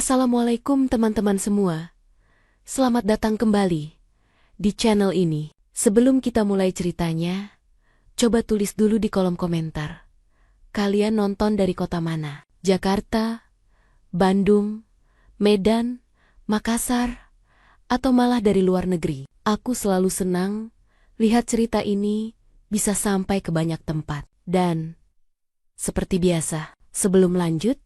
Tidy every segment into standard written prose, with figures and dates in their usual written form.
Assalamualaikum teman-teman semua. Selamat datang kembali di channel ini. Sebelum kita mulai ceritanya, coba tulis dulu di kolom komentar. Kalian nonton dari kota mana? Jakarta, Bandung, Medan, Makassar, atau malah dari luar negeri? Aku selalu senang lihat cerita ini bisa sampai ke banyak tempat. Dan seperti biasa, sebelum lanjut,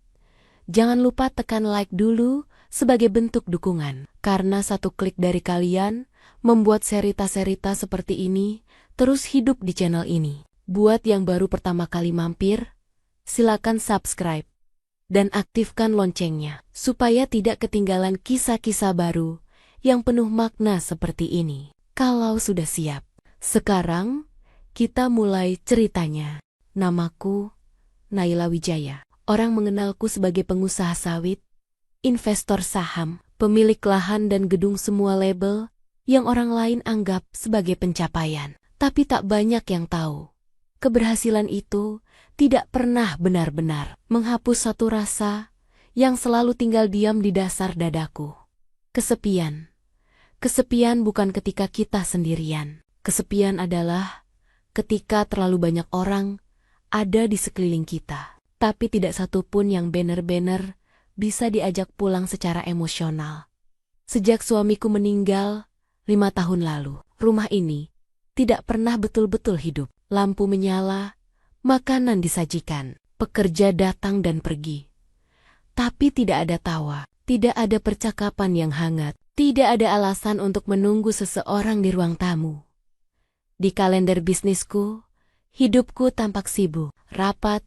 jangan lupa tekan like dulu sebagai bentuk dukungan. Karena satu klik dari kalian membuat cerita-cerita seperti ini terus hidup di channel ini. Buat yang baru pertama kali mampir, silakan subscribe dan aktifkan loncengnya supaya tidak ketinggalan kisah-kisah baru yang penuh makna seperti ini. Kalau sudah siap, sekarang kita mulai ceritanya. Namaku Naila Wijaya. Orang mengenalku sebagai pengusaha sawit, investor saham, pemilik lahan dan gedung, semua label yang orang lain anggap sebagai pencapaian. Tapi tak banyak yang tahu. Keberhasilan itu tidak pernah benar-benar menghapus satu rasa yang selalu tinggal diam di dasar dadaku. Kesepian. Kesepian bukan ketika kita sendirian. Kesepian adalah ketika terlalu banyak orang ada di sekeliling kita. Tapi tidak satu pun yang benar-benar bisa diajak pulang secara emosional. Sejak suamiku meninggal 5 tahun lalu, rumah ini tidak pernah betul-betul hidup. Lampu menyala, makanan disajikan, pekerja datang dan pergi. Tapi tidak ada tawa, tidak ada percakapan yang hangat, tidak ada alasan untuk menunggu seseorang di ruang tamu. Di kalender bisnisku, hidupku tampak sibuk, rapat,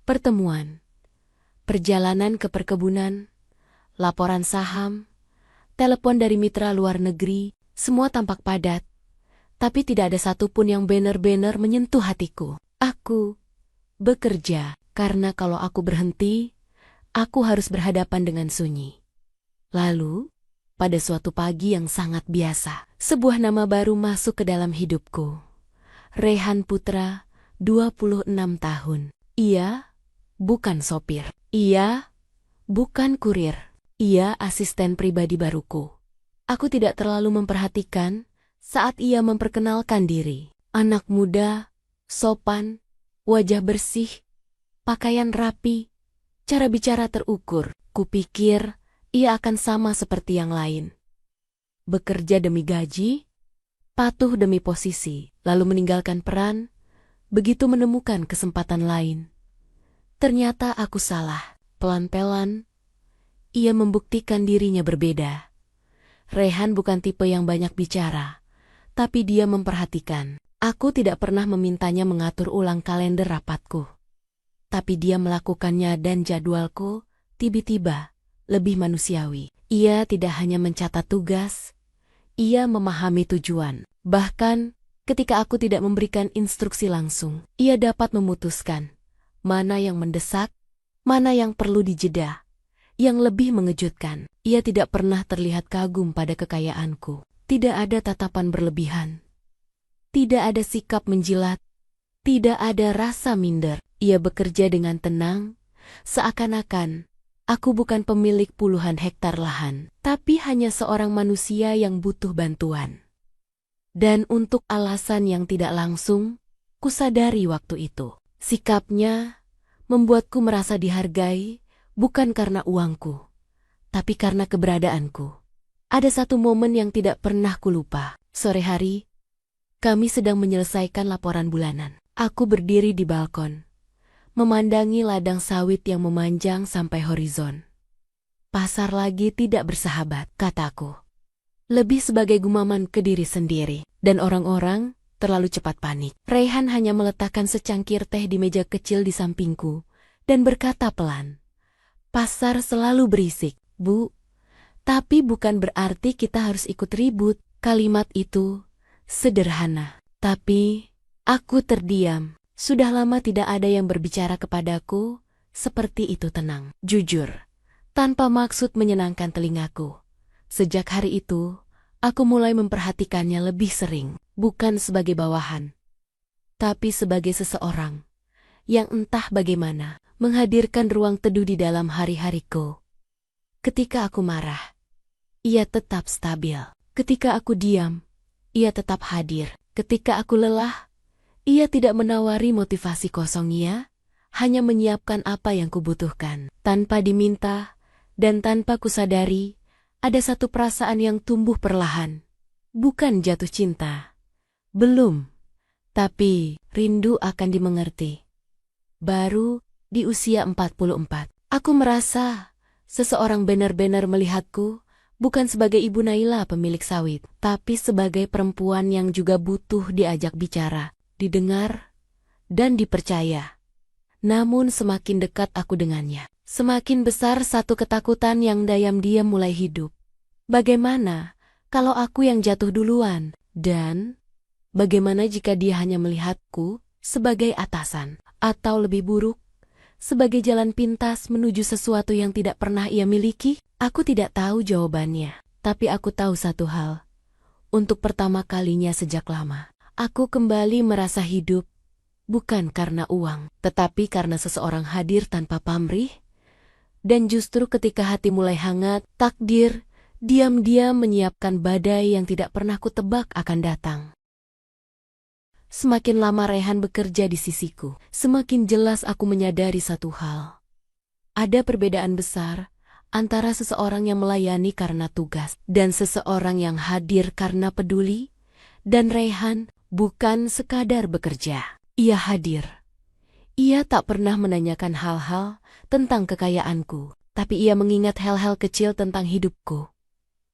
pertemuan, perjalanan ke perkebunan, laporan saham, telepon dari mitra luar negeri, semua tampak padat. Tapi tidak ada satupun yang benar-benar menyentuh hatiku. Aku bekerja karena kalau aku berhenti, aku harus berhadapan dengan sunyi. Lalu, pada suatu pagi yang sangat biasa, sebuah nama baru masuk ke dalam hidupku. Rehan Putra, 26 tahun. Ia bukan sopir. Ia bukan kurir. Ia asisten pribadi baruku. Aku tidak terlalu memperhatikan saat ia memperkenalkan diri. Anak muda, sopan, wajah bersih, pakaian rapi, cara bicara terukur. Kupikir ia akan sama seperti yang lain. Bekerja demi gaji, patuh demi posisi, lalu meninggalkan peran, begitu menemukan kesempatan lain. Ternyata aku salah. Pelan-pelan, ia membuktikan dirinya berbeda. Rehan bukan tipe yang banyak bicara, tapi dia memperhatikan. Aku tidak pernah memintanya mengatur ulang kalender rapatku. Tapi dia melakukannya dan jadwalku tiba-tiba lebih manusiawi. Ia tidak hanya mencatat tugas, ia memahami tujuan. Bahkan ketika aku tidak memberikan instruksi langsung, ia dapat memutuskan mana yang mendesak, mana yang perlu dijeda. Yang lebih mengejutkan, ia tidak pernah terlihat kagum pada kekayaanku. Tidak ada tatapan berlebihan. Tidak ada sikap menjilat. Tidak ada rasa minder. Ia bekerja dengan tenang, seakan-akan aku bukan pemilik puluhan hektar lahan, tapi hanya seorang manusia yang butuh bantuan. Dan untuk alasan yang tidak langsung, kusadari waktu itu. Sikapnya membuatku merasa dihargai, bukan karena uangku, tapi karena keberadaanku. Ada satu momen yang tidak pernah kulupa. Sore hari, kami sedang menyelesaikan laporan bulanan. Aku berdiri di balkon, memandangi ladang sawit yang memanjang sampai horizon. Pasar lagi tidak bersahabat, kataku. Lebih sebagai gumaman ke diri sendiri, dan orang-orang terlalu cepat panik. Rehan hanya meletakkan secangkir teh di meja kecil di sampingku dan berkata pelan, "Pasar selalu berisik, Bu. Tapi bukan berarti kita harus ikut ribut." Kalimat itu sederhana, tapi aku terdiam. Sudah lama tidak ada yang berbicara kepadaku seperti itu tenang, jujur, tanpa maksud menyenangkan telingaku. Sejak hari itu, aku mulai memperhatikannya lebih sering, bukan sebagai bawahan, tapi sebagai seseorang yang entah bagaimana menghadirkan ruang teduh di dalam hari-hariku. Ketika aku marah, ia tetap stabil. Ketika aku diam, ia tetap hadir. Ketika aku lelah, ia tidak menawari motivasi kosong. Ia hanya menyiapkan apa yang kubutuhkan. Tanpa diminta dan tanpa kusadari, ada satu perasaan yang tumbuh perlahan. Bukan jatuh cinta. Belum. Tapi rindu akan dimengerti. Baru di usia 44, aku merasa seseorang benar-benar melihatku, bukan sebagai Ibu Naila pemilik sawit, tapi sebagai perempuan yang juga butuh diajak bicara, didengar, dan dipercaya. Namun semakin dekat aku dengannya, semakin besar satu ketakutan yang diam-diam mulai hidup. Bagaimana kalau aku yang jatuh duluan? Dan bagaimana jika dia hanya melihatku sebagai atasan? Atau lebih buruk, sebagai jalan pintas menuju sesuatu yang tidak pernah ia miliki? Aku tidak tahu jawabannya, tapi aku tahu satu hal. Untuk pertama kalinya sejak lama, aku kembali merasa hidup, bukan karena uang, tetapi karena seseorang hadir tanpa pamrih. Dan justru ketika hati mulai hangat, takdir diam-diam menyiapkan badai yang tidak pernah kutebak akan datang. Semakin lama Raihan bekerja di sisiku, semakin jelas aku menyadari satu hal. Ada perbedaan besar antara seseorang yang melayani karena tugas dan seseorang yang hadir karena peduli. Dan Raihan bukan sekadar bekerja. Ia hadir. Ia tak pernah menanyakan hal-hal tentang kekayaanku, tapi ia mengingat hal-hal kecil tentang hidupku.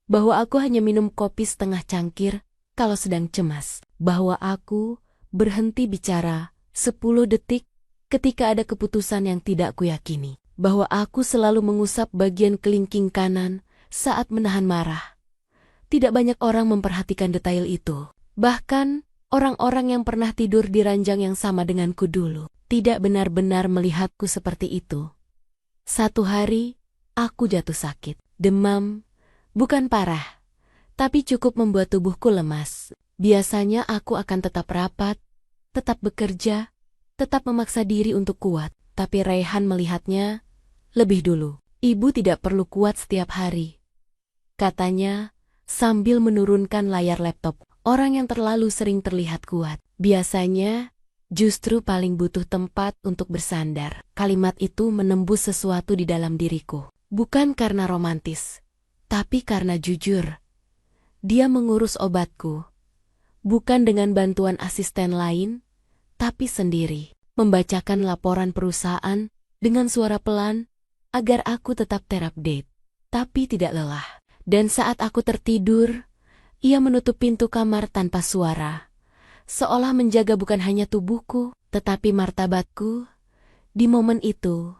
Bahwa aku hanya minum kopi setengah cangkir kalau sedang cemas. Bahwa aku berhenti bicara 10 detik ketika ada keputusan yang tidak kuyakini. Bahwa aku selalu mengusap bagian kelingking kanan saat menahan marah. Tidak banyak orang memperhatikan detail itu. Bahkan, orang-orang yang pernah tidur di ranjang yang sama denganku dulu tidak benar-benar melihatku seperti itu. Satu hari, aku jatuh sakit. Demam, bukan parah, tapi cukup membuat tubuhku lemas. Biasanya aku akan tetap rapat, tetap bekerja, tetap memaksa diri untuk kuat. Tapi Raihan melihatnya lebih dulu. Ibu tidak perlu kuat setiap hari, katanya sambil menurunkan layar laptop. Orang yang terlalu sering terlihat kuat, biasanya justru paling butuh tempat untuk bersandar. Kalimat itu menembus sesuatu di dalam diriku. Bukan karena romantis, tapi karena jujur. Dia mengurus obatku, bukan dengan bantuan asisten lain, tapi sendiri. Membacakan laporan perusahaan dengan suara pelan, agar aku tetap terupdate, tapi tidak lelah. Dan saat aku tertidur, ia menutup pintu kamar tanpa suara, seolah menjaga bukan hanya tubuhku, tetapi martabatku. Di momen itu,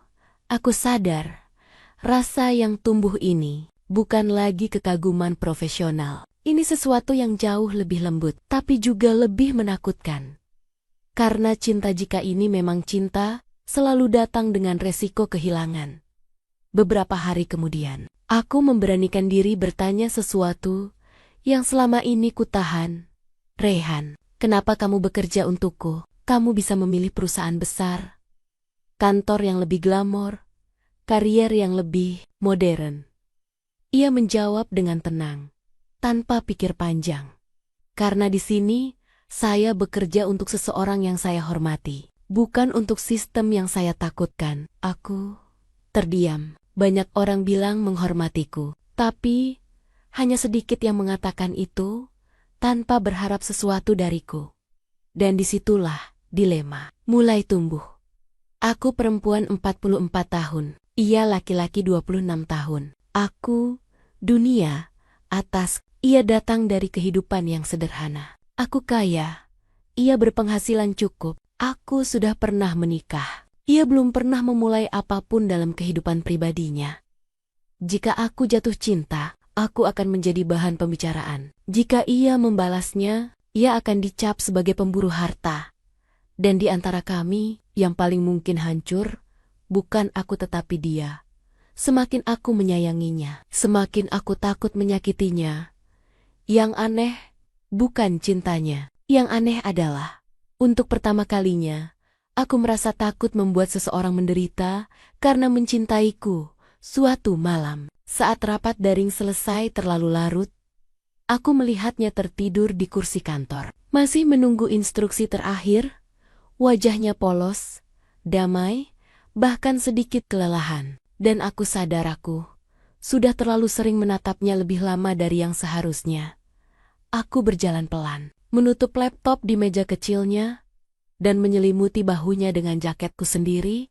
aku sadar, rasa yang tumbuh ini bukan lagi kekaguman profesional. Ini sesuatu yang jauh lebih lembut, tapi juga lebih menakutkan. Karena cinta, jika ini memang cinta, selalu datang dengan resiko kehilangan. Beberapa hari kemudian, aku memberanikan diri bertanya sesuatu yang selama ini kutahan. Raihan, kenapa kamu bekerja untukku? Kamu bisa memilih perusahaan besar, kantor yang lebih glamor, karier yang lebih modern. Ia menjawab dengan tenang, tanpa pikir panjang. Karena di sini, saya bekerja untuk seseorang yang saya hormati, bukan untuk sistem yang saya takutkan. Aku terdiam. Banyak orang bilang menghormatiku, tapi hanya sedikit yang mengatakan itu tanpa berharap sesuatu dariku. Dan disitulah dilema mulai tumbuh. Aku perempuan 44 tahun, ia laki-laki 26 tahun. Aku, dunia, atas, ia datang dari kehidupan yang sederhana. Aku kaya, ia berpenghasilan cukup. Aku sudah pernah menikah. Ia belum pernah memulai apapun dalam kehidupan pribadinya. Jika aku jatuh cinta, aku akan menjadi bahan pembicaraan. Jika ia membalasnya, ia akan dicap sebagai pemburu harta. Dan di antara kami, yang paling mungkin hancur, bukan aku tetapi dia. Semakin aku menyayanginya, semakin aku takut menyakitinya. Yang aneh, bukan cintanya. Yang aneh adalah, untuk pertama kalinya, aku merasa takut membuat seseorang menderita karena mencintaiku. Suatu malam, Saat rapat daring selesai terlalu larut, aku melihatnya tertidur di kursi kantor. Masih menunggu instruksi terakhir, wajahnya polos, damai, bahkan sedikit kelelahan. Dan aku sadar aku sudah terlalu sering menatapnya lebih lama dari yang seharusnya. Aku berjalan pelan, menutup laptop di meja kecilnya, dan menyelimuti bahunya dengan jaketku sendiri.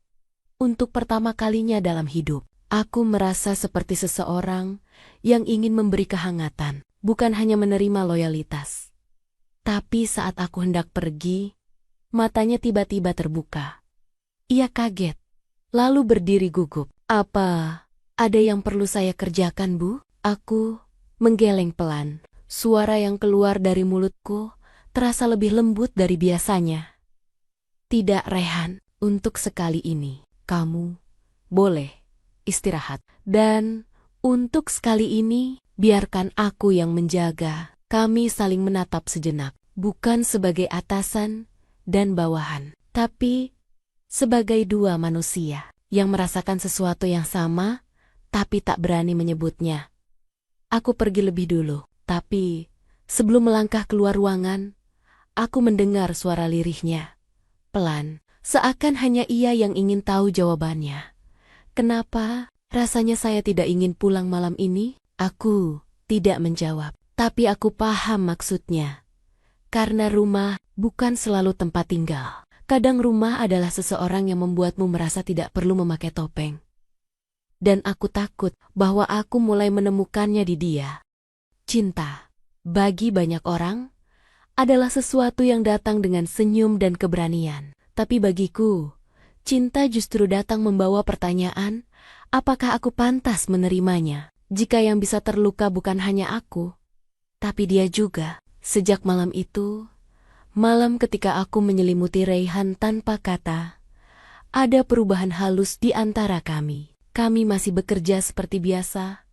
Untuk pertama kalinya dalam hidup, aku merasa seperti seseorang yang ingin memberi kehangatan, bukan hanya menerima loyalitas. Tapi saat aku hendak pergi, matanya tiba-tiba terbuka. Ia kaget, lalu berdiri gugup. Apa ada yang perlu saya kerjakan, Bu? Aku menggeleng pelan. Suara yang keluar dari mulutku terasa lebih lembut dari biasanya. Tidak, Rehan, untuk sekali ini, kamu boleh istirahat. Dan untuk sekali ini, biarkan aku yang menjaga. Kami saling menatap sejenak, bukan sebagai atasan dan bawahan, tapi sebagai dua manusia yang merasakan sesuatu yang sama, tapi tak berani menyebutnya. Aku pergi lebih dulu, tapi sebelum melangkah keluar ruangan, aku mendengar suara lirihnya. Pelan, seakan hanya ia yang ingin tahu jawabannya. Kenapa rasanya saya tidak ingin pulang malam ini? Aku tidak menjawab, tapi aku paham maksudnya. Karena rumah bukan selalu tempat tinggal. Kadang rumah adalah seseorang yang membuatmu merasa tidak perlu memakai topeng. Dan aku takut bahwa aku mulai menemukannya di dia. Cinta, bagi banyak orang, adalah sesuatu yang datang dengan senyum dan keberanian. Tapi bagiku, cinta justru datang membawa pertanyaan, apakah aku pantas menerimanya? Jika yang bisa terluka bukan hanya aku, tapi dia juga. Sejak malam itu, malam ketika aku menyelimuti Rehan tanpa kata, ada perubahan halus di antara kami. Kami masih bekerja seperti biasa,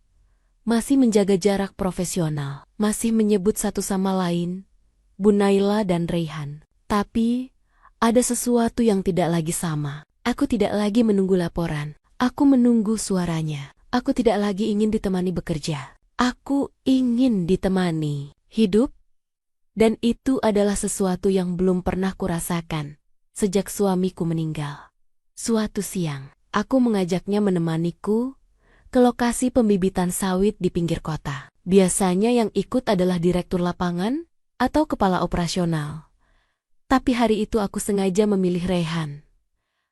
masih menjaga jarak profesional, masih menyebut satu sama lain, Bu Naila dan Rehan. Tapi, ada sesuatu yang tidak lagi sama. Aku tidak lagi menunggu laporan. Aku menunggu suaranya. Aku tidak lagi ingin ditemani bekerja. Aku ingin ditemani hidup. Dan itu adalah sesuatu yang belum pernah kurasakan sejak suamiku meninggal. Suatu siang, aku mengajaknya menemaniku ke lokasi pembibitan sawit di pinggir kota. Biasanya yang ikut adalah direktur lapangan atau kepala operasional. Tapi hari itu aku sengaja memilih Rehan.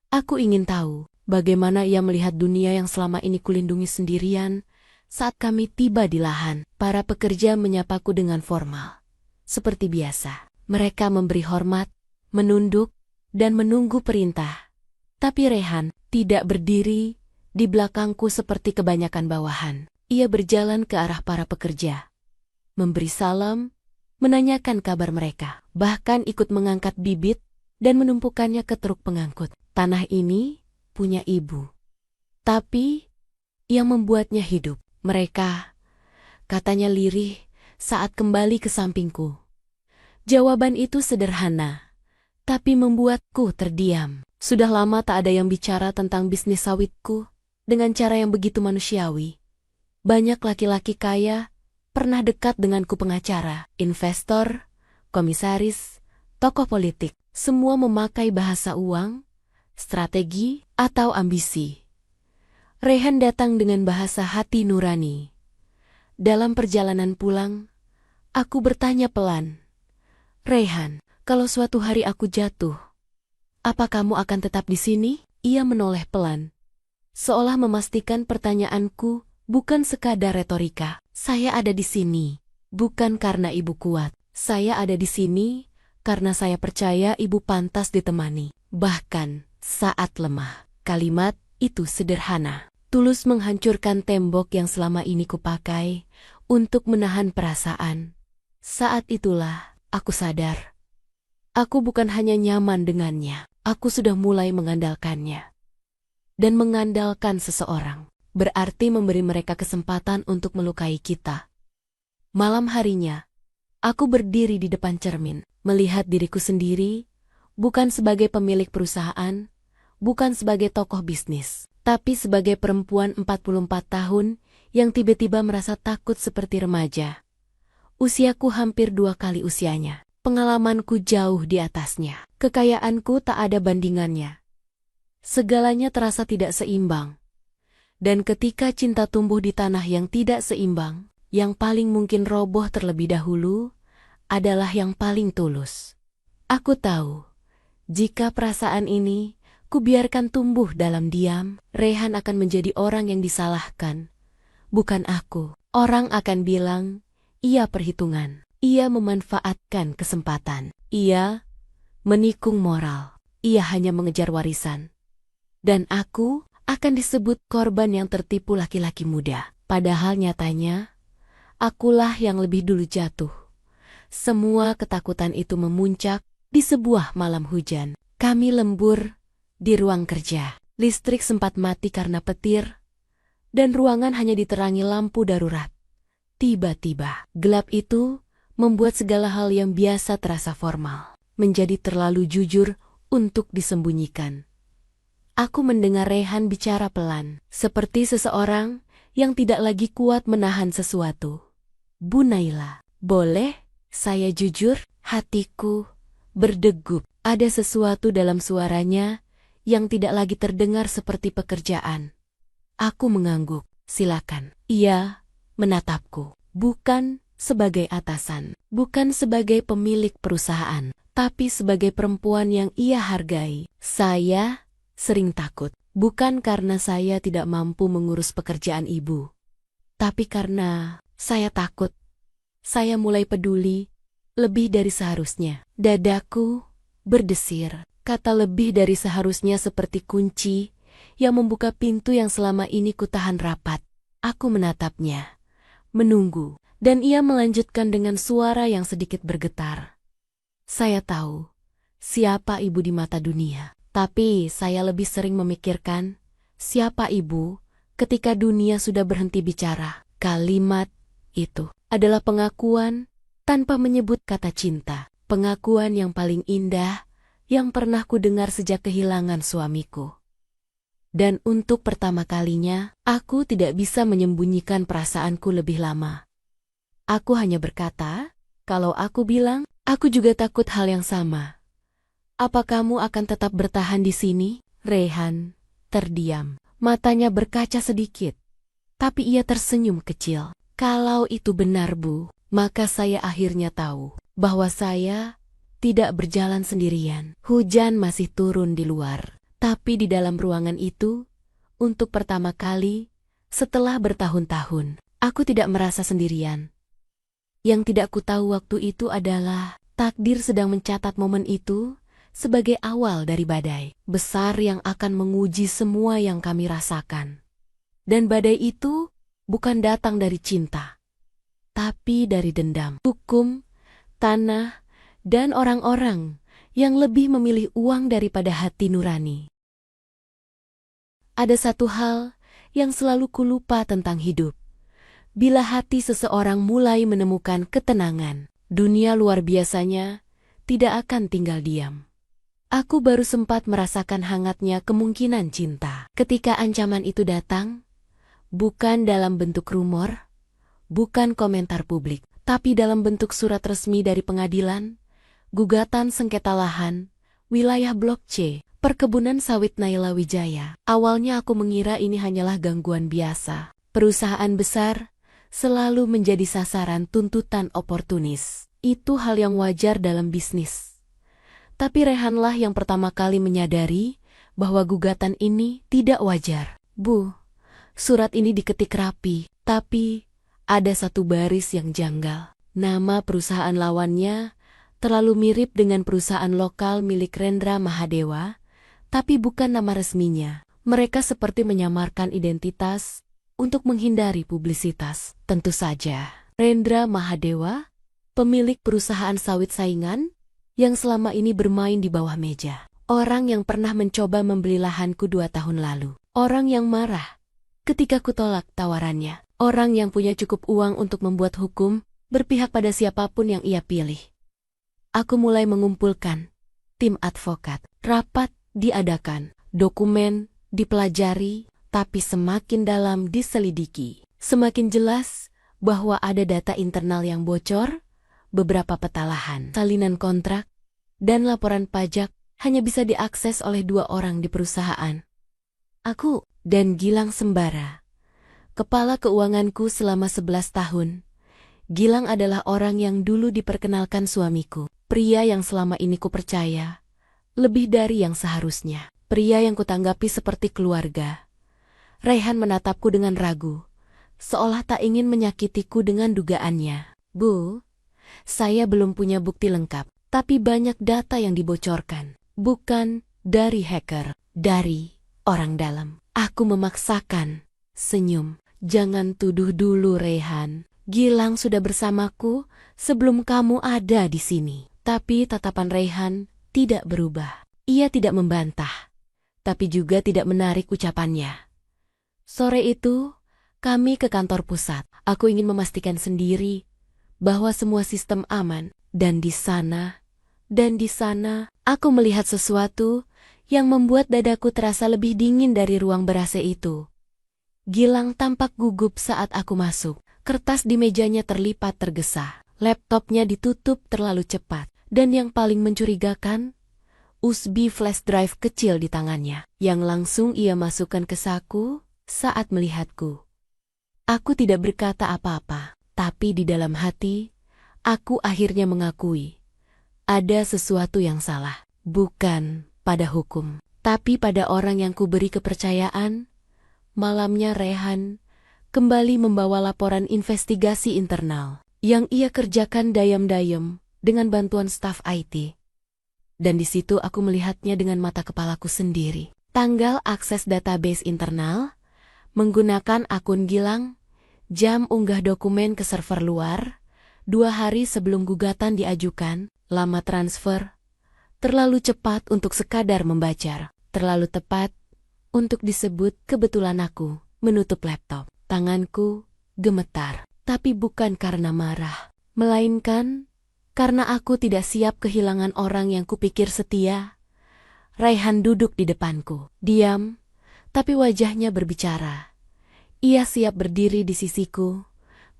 Aku ingin tahu bagaimana ia melihat dunia yang selama ini kulindungi sendirian. Saat kami tiba di lahan, para pekerja menyapaku dengan formal. Seperti biasa, mereka memberi hormat, menunduk, dan menunggu perintah. Tapi Rehan tidak berdiri di belakangku seperti kebanyakan bawahan. Ia berjalan ke arah para pekerja, memberi salam, menanyakan kabar mereka, bahkan ikut mengangkat bibit dan menumpukannya ke truk pengangkut. Tanah ini punya ibu, tapi yang membuatnya hidup. Mereka, katanya lirih saat kembali ke sampingku. Jawaban itu sederhana, tapi membuatku terdiam. Sudah lama tak ada yang bicara tentang bisnis sawitku dengan cara yang begitu manusiawi. Banyak laki-laki kaya pernah dekat denganku, pengacara, investor, komisaris, tokoh politik. Semua memakai bahasa uang, strategi, atau ambisi. Rehan datang dengan bahasa hati nurani. Dalam perjalanan pulang, aku bertanya pelan, Rehan, kalau suatu hari aku jatuh, apa kamu akan tetap di sini? Ia menoleh pelan, seolah memastikan pertanyaanku bukan sekadar retorika. Saya ada di sini, bukan karena ibu kuat. Saya ada di sini karena saya percaya ibu pantas ditemani. Bahkan saat lemah. Kalimat itu sederhana, tulus menghancurkan tembok yang selama ini kupakai untuk menahan perasaan. Saat itulah aku sadar, aku bukan hanya nyaman dengannya, aku sudah mulai mengandalkannya. Dan mengandalkan seseorang berarti memberi mereka kesempatan untuk melukai kita. Malam harinya, aku berdiri di depan cermin, melihat diriku sendiri, bukan sebagai pemilik perusahaan, bukan sebagai tokoh bisnis, tapi sebagai perempuan 44 tahun yang tiba-tiba merasa takut seperti remaja. Usiaku hampir 2 kali usianya. Pengalamanku jauh di atasnya. Kekayaanku tak ada bandingannya. Segalanya terasa tidak seimbang. Dan ketika cinta tumbuh di tanah yang tidak seimbang, yang paling mungkin roboh terlebih dahulu adalah yang paling tulus. Aku tahu, jika perasaan ini kubiarkan tumbuh dalam diam, Rehan akan menjadi orang yang disalahkan. Bukan aku. Orang akan bilang, ia perhitungan. Ia memanfaatkan kesempatan. Ia menikung moral. Ia hanya mengejar warisan. Dan aku akan disebut korban yang tertipu laki-laki muda. Padahal nyatanya, akulah yang lebih dulu jatuh. Semua ketakutan itu memuncak di sebuah malam hujan. Kami lembur di ruang kerja. Listrik sempat mati karena petir, dan ruangan hanya diterangi lampu darurat. Tiba-tiba, gelap itu membuat segala hal yang biasa terasa formal, menjadi terlalu jujur untuk disembunyikan. Aku mendengar Rehan bicara pelan, seperti seseorang yang tidak lagi kuat menahan sesuatu. Bu Naila, boleh saya jujur? Hatiku berdegup. Ada sesuatu dalam suaranya yang tidak lagi terdengar seperti pekerjaan. Aku mengangguk. Silakan. Ia menatapku. Bukan sebagai atasan, bukan sebagai pemilik perusahaan, tapi sebagai perempuan yang ia hargai. Saya sering takut, bukan karena saya tidak mampu mengurus pekerjaan ibu, tapi karena saya takut. Saya mulai peduli lebih dari seharusnya. Dadaku berdesir. Kata lebih dari seharusnya seperti kunci yang membuka pintu yang selama ini kutahan rapat. Aku menatapnya, menunggu, dan ia melanjutkan dengan suara yang sedikit bergetar. Saya tahu siapa ibu di mata dunia. Tapi saya lebih sering memikirkan, siapa ibu ketika dunia sudah berhenti bicara. Kalimat itu adalah pengakuan tanpa menyebut kata cinta. Pengakuan yang paling indah yang pernah kudengar sejak kehilangan suamiku. Dan untuk pertama kalinya, aku tidak bisa menyembunyikan perasaanku lebih lama. Aku hanya berkata, kalau aku bilang, aku juga takut hal yang sama. Apa kamu akan tetap bertahan di sini? Rehan terdiam. Matanya berkaca sedikit. Tapi ia tersenyum kecil. Kalau itu benar, Bu, maka saya akhirnya tahu bahwa saya tidak berjalan sendirian. Hujan masih turun di luar. Tapi di dalam ruangan itu, untuk pertama kali, setelah bertahun-tahun, aku tidak merasa sendirian. Yang tidak kutahu waktu itu adalah, takdir sedang mencatat momen itu sebagai awal dari badai besar yang akan menguji semua yang kami rasakan. Dan badai itu bukan datang dari cinta, tapi dari dendam, hukum, tanah, dan orang-orang yang lebih memilih uang daripada hati nurani. Ada satu hal yang selalu kulupa tentang hidup. Bila hati seseorang mulai menemukan ketenangan, dunia luar biasanya tidak akan tinggal diam. Aku baru sempat merasakan hangatnya kemungkinan cinta. Ketika ancaman itu datang, bukan dalam bentuk rumor, bukan komentar publik, tapi dalam bentuk surat resmi dari pengadilan, gugatan sengketa lahan, wilayah Blok C, perkebunan sawit Naila Wijaya. Awalnya aku mengira ini hanyalah gangguan biasa. Perusahaan besar selalu menjadi sasaran tuntutan oportunis. Itu hal yang wajar dalam bisnis. Tapi Rehanlah yang pertama kali menyadari bahwa gugatan ini tidak wajar. Bu, surat ini diketik rapi, tapi ada satu baris yang janggal. Nama perusahaan lawannya terlalu mirip dengan perusahaan lokal milik Rendra Mahadewa, tapi bukan nama resminya. Mereka seperti menyamarkan identitas untuk menghindari publisitas. Tentu saja, Rendra Mahadewa, pemilik perusahaan sawit saingan, yang selama ini bermain di bawah meja. Orang yang pernah mencoba membeli lahanku 2 tahun lalu. Orang yang marah ketika kutolak tawarannya. Orang yang punya cukup uang untuk membuat hukum berpihak pada siapapun yang ia pilih. Aku mulai mengumpulkan tim advokat. Rapat diadakan, dokumen dipelajari, tapi semakin dalam diselidiki. Semakin jelas bahwa ada data internal yang bocor, beberapa peta lahan, salinan kontrak, dan laporan pajak hanya bisa diakses oleh 2 orang di perusahaan. Aku dan Gilang Sembara, kepala keuanganku selama 11 tahun. Gilang adalah orang yang dulu diperkenalkan suamiku, pria yang selama ini kupercaya, lebih dari yang seharusnya, pria yang kutanggapi seperti keluarga. Raihan menatapku dengan ragu, seolah tak ingin menyakitiku dengan dugaannya. Bu, saya belum punya bukti lengkap, tapi banyak data yang dibocorkan. Bukan dari hacker, dari orang dalam. Aku memaksakan senyum. Jangan tuduh dulu, Raihan. Gilang sudah bersamaku sebelum kamu ada di sini. Tapi tatapan Raihan tidak berubah. Ia tidak membantah, tapi juga tidak menarik ucapannya. Sore itu, kami ke kantor pusat. Aku ingin memastikan sendiri bahwa semua sistem aman. Dan di sana, aku melihat sesuatu yang membuat dadaku terasa lebih dingin dari ruang ber-AC itu. Gilang tampak gugup saat aku masuk. Kertas di mejanya terlipat tergesa. Laptopnya ditutup terlalu cepat. Dan yang paling mencurigakan, USB flash drive kecil di tangannya, yang langsung ia masukkan ke saku saat melihatku. Aku tidak berkata apa-apa, tapi di dalam hati, aku akhirnya mengakui. Ada sesuatu yang salah, bukan pada hukum, tapi pada orang yang kuberi kepercayaan. Malamnya Raihan kembali membawa laporan investigasi internal yang ia kerjakan dayam-dayam dengan bantuan staf IT. Dan di situ aku melihatnya dengan mata kepalaku sendiri. Tanggal akses database internal, menggunakan akun Gilang, jam unggah dokumen ke server luar, 2 hari sebelum gugatan diajukan, lama transfer, terlalu cepat untuk sekadar membaca, terlalu tepat untuk disebut kebetulan aku menutup laptop. Tanganku gemetar, tapi bukan karena marah, melainkan karena aku tidak siap kehilangan orang yang kupikir setia. Raihan duduk di depanku, diam, tapi wajahnya berbicara. Ia siap berdiri di sisiku,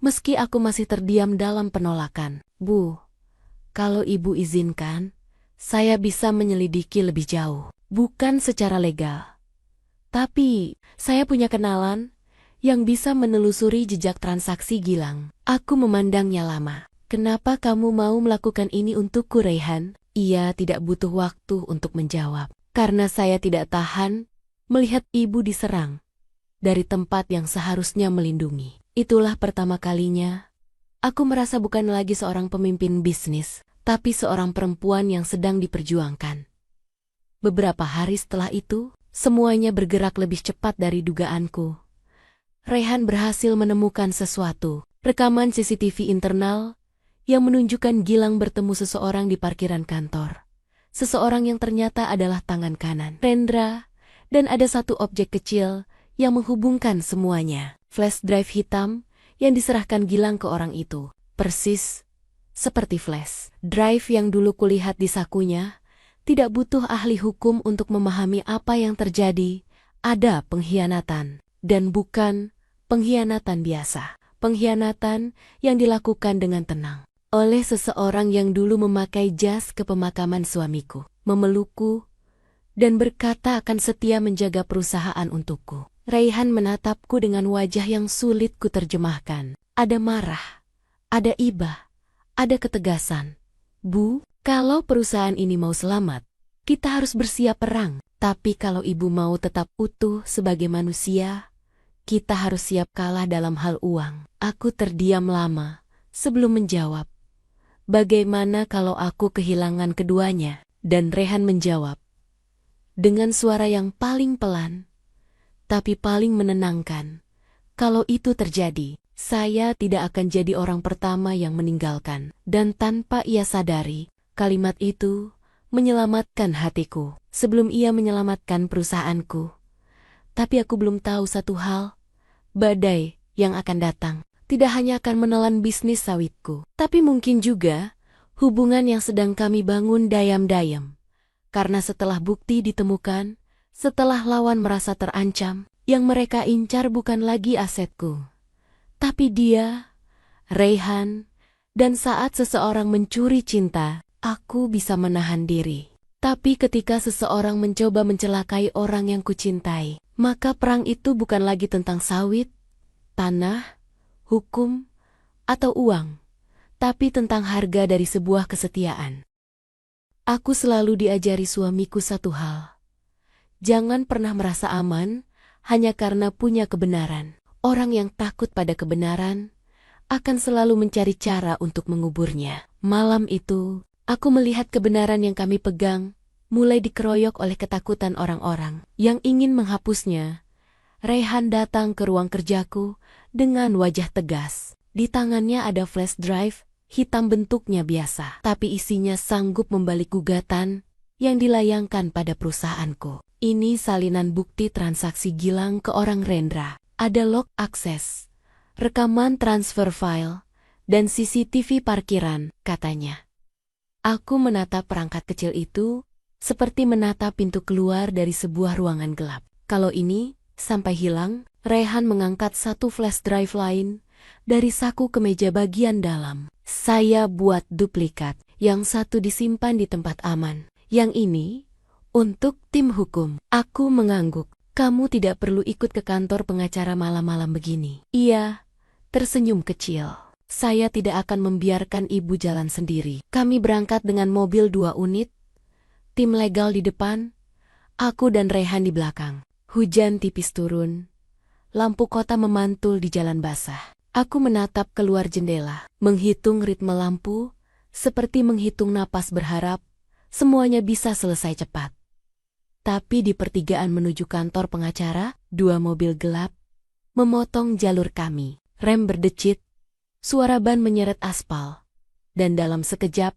meski aku masih terdiam dalam penolakan. Bu, kalau ibu izinkan, saya bisa menyelidiki lebih jauh. Bukan secara legal, tapi saya punya kenalan yang bisa menelusuri jejak transaksi Gilang. Aku memandangnya lama. Kenapa kamu mau melakukan ini untukku, Raihan? Ia tidak butuh waktu untuk menjawab. Karena saya tidak tahan melihat ibu diserang dari tempat yang seharusnya melindungi. Itulah pertama kalinya aku merasa bukan lagi seorang pemimpin bisnis, tapi seorang perempuan yang sedang diperjuangkan. Beberapa hari setelah itu, semuanya bergerak lebih cepat dari dugaanku. Raihan berhasil menemukan sesuatu, rekaman CCTV internal yang menunjukkan Gilang bertemu seseorang di parkiran kantor. Seseorang yang ternyata adalah tangan kanan Rendra, dan ada satu objek kecil yang menghubungkan semuanya. Flash drive hitam yang diserahkan Gilang ke orang itu, persis seperti flash drive yang dulu kulihat di sakunya. Tidak butuh ahli hukum untuk memahami apa yang terjadi. Ada pengkhianatan, dan bukan pengkhianatan biasa. Pengkhianatan yang dilakukan dengan tenang oleh seseorang yang dulu memakai jas ke pemakaman suamiku, memelukku, dan berkata akan setia menjaga perusahaan untukku. Raihan menatapku dengan wajah yang sulit kuterjemahkan. Ada marah, ada iba, ada ketegasan. Bu, kalau perusahaan ini mau selamat, kita harus bersiap perang. Tapi kalau ibu mau tetap utuh sebagai manusia, kita harus siap kalah dalam hal uang. Aku terdiam lama sebelum menjawab. Bagaimana kalau aku kehilangan keduanya? Dan Raihan menjawab dengan suara yang paling pelan, tapi paling menenangkan. Kalau itu terjadi, saya tidak akan jadi orang pertama yang meninggalkan. Dan tanpa ia sadari, kalimat itu menyelamatkan hatiku sebelum ia menyelamatkan perusahaanku. Tapi aku belum tahu satu hal, badai yang akan datang tidak hanya akan menelan bisnis sawitku, tapi mungkin juga hubungan yang sedang kami bangun dayam-dayam. Karena setelah bukti ditemukan, setelah lawan merasa terancam, yang mereka incar bukan lagi asetku, Tapi dia, Raihan, dan saat seseorang mencuri cinta, aku bisa menahan diri. Tapi ketika seseorang mencoba mencelakai orang yang kucintai, maka perang itu bukan lagi tentang sawit, tanah, hukum, atau uang, tapi tentang harga dari sebuah kesetiaan. Aku selalu diajari suamiku satu hal. Jangan pernah merasa aman hanya karena punya kebenaran. Orang yang takut pada kebenaran akan selalu mencari cara untuk menguburnya. Malam itu, aku melihat kebenaran yang kami pegang mulai dikeroyok oleh ketakutan orang-orang yang ingin menghapusnya. Raihan datang ke ruang kerjaku dengan wajah tegas. Di tangannya ada flash drive, hitam bentuknya biasa, tapi isinya sanggup membalik gugatan yang dilayangkan pada perusahaanku. Ini salinan bukti transaksi Gilang ke orang Rendra. Ada log akses, rekaman transfer file, dan CCTV parkiran, katanya. Aku menatap perangkat kecil itu, seperti menatap pintu keluar dari sebuah ruangan gelap. Kalau ini sampai hilang, Raihan mengangkat satu flash drive lain dari saku kemeja bagian dalam. Saya buat duplikat, yang satu disimpan di tempat aman. Yang ini untuk tim hukum. Aku mengangguk. Kamu tidak perlu ikut ke kantor pengacara malam-malam begini. Ia tersenyum kecil. Saya tidak akan membiarkan ibu jalan sendiri. Kami berangkat dengan mobil 2 unit, tim legal di depan, aku dan Raihan di belakang. Hujan tipis turun, lampu kota memantul di jalan basah. Aku menatap keluar jendela, menghitung ritme lampu, seperti menghitung napas berharap semuanya bisa selesai cepat. Tapi di pertigaan menuju kantor pengacara, 2 mobil gelap memotong jalur kami. Rem berdecit, suara ban menyeret aspal, dan dalam sekejap,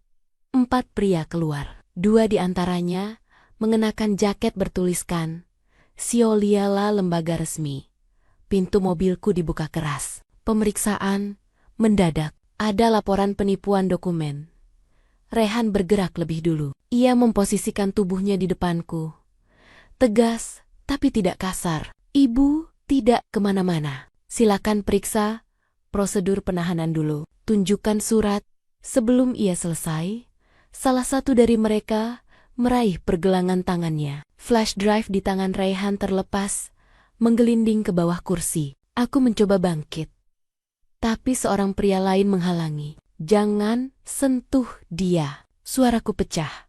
4 pria keluar. 2 di antaranya mengenakan jaket bertuliskan Sioliala Lembaga Resmi. Pintu mobilku dibuka keras. Pemeriksaan mendadak. Ada laporan penipuan dokumen. Raihan bergerak lebih dulu. Ia memposisikan tubuhnya di depanku. Tegas, tapi tidak kasar. Ibu, tidak kemana-mana. Silakan periksa prosedur penahanan dulu. Tunjukkan surat. Sebelum ia selesai, salah satu dari mereka meraih pergelangan tangannya. Flash drive di tangan Raihan terlepas, menggelinding ke bawah kursi. Aku mencoba bangkit. Tapi seorang pria lain menghalangi. Jangan sentuh dia. Suaraku pecah.